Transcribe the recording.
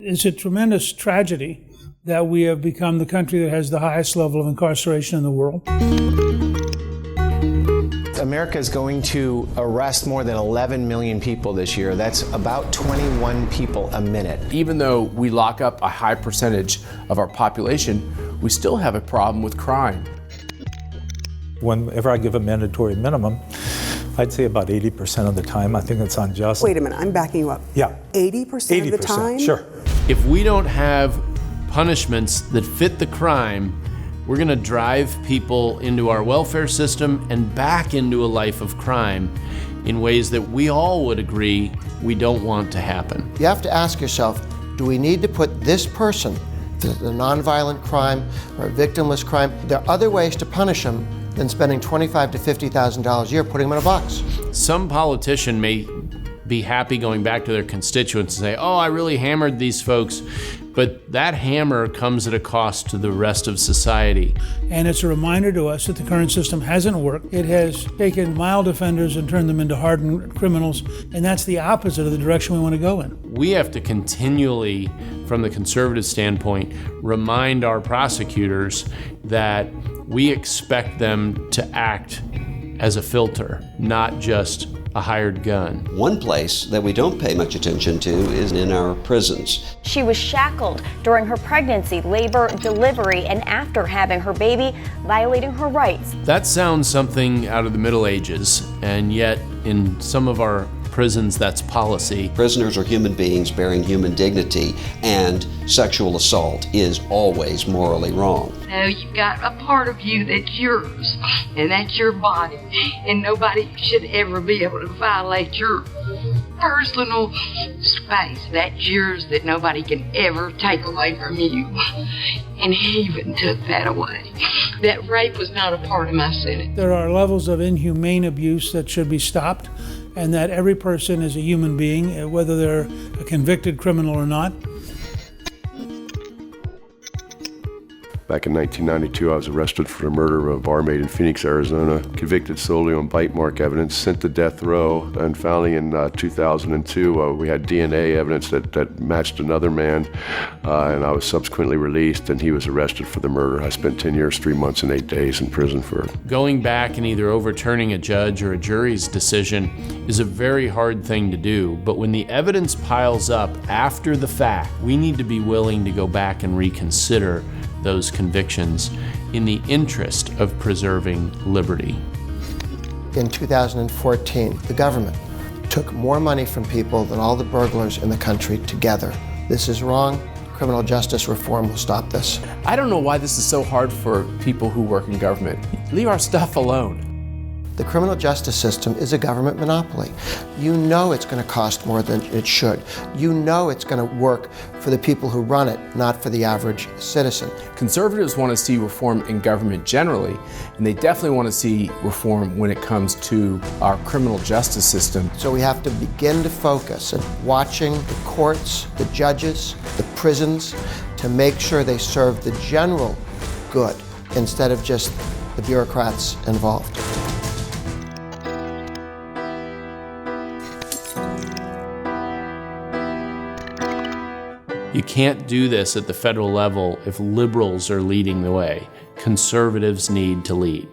It's a tremendous tragedy that we have become the country that has the highest level of incarceration in the world. America is going to arrest more than 11 million people this year. That's about 21 people a minute. Even though we lock up a high percentage of our population, we still have a problem with crime. Whenever I give a mandatory minimum, I'd say about 80% of the time I think it's unjust. Wait a minute, I'm backing you up. Yeah. 80% of the time? Sure. If we don't have punishments that fit the crime, we're going to drive people into our welfare system and back into a life of crime in ways that we all would agree we don't want to happen. You have to ask yourself, do we need to put this person, the nonviolent crime or victimless crime, there are other ways to punish them than spending $25,000 to $50,000 a year putting them in a box. Some politician may be happy going back to their constituents and say, oh, I really hammered these folks, but that hammer comes at a cost to the rest of society. And it's a reminder to us that the current system hasn't worked. It has taken mild offenders and turned them into hardened criminals, and that's the opposite of the direction we want to go in. We have to continually, from the conservative standpoint, remind our prosecutors that we expect them to act as a filter, not just a hired gun. One place that we don't pay much attention to is in our prisons. She was shackled during her pregnancy, labor, delivery, and after having her baby, violating her rights. That sounds something out of the Middle Ages, and yet in some of our prisons, that's policy. Prisoners are human beings bearing human dignity, and sexual assault is always morally wrong. Now you've got a part of you that's yours, and that's your body, and nobody should ever be able to violate your personal space. That's yours that nobody can ever take away from you. And he even took that away. That rape was not a part of my sentence. There are levels of inhumane abuse that should be stopped, and that every person is a human being, whether they're a convicted criminal or not. Back in 1992, I was arrested for the murder of a barmaid in Phoenix, Arizona, convicted solely on bite mark evidence, sent to death row, and finally in 2002, we had DNA evidence that matched another man, and I was subsequently released, and he was arrested for the murder. I spent 10 years, 3 months, and 8 days in prison for it. Going back and either overturning a judge or a jury's decision is a very hard thing to do, but when the evidence piles up after the fact, we need to be willing to go back and reconsider those convictions in the interest of preserving liberty. In 2014, the government took more money from people than all the burglars in the country together. This is wrong. Criminal justice reform will stop this. I don't know why this is so hard for people who work in government. Leave our stuff alone. The criminal justice system is a government monopoly. You know it's going to cost more than it should. You know it's going to work for the people who run it, not for the average citizen. Conservatives want to see reform in government generally, and they definitely want to see reform when it comes to our criminal justice system. So we have to begin to focus on watching the courts, the judges, the prisons, to make sure they serve the general good instead of just the bureaucrats involved. You can't do this at the federal level if liberals are leading the way. Conservatives need to lead.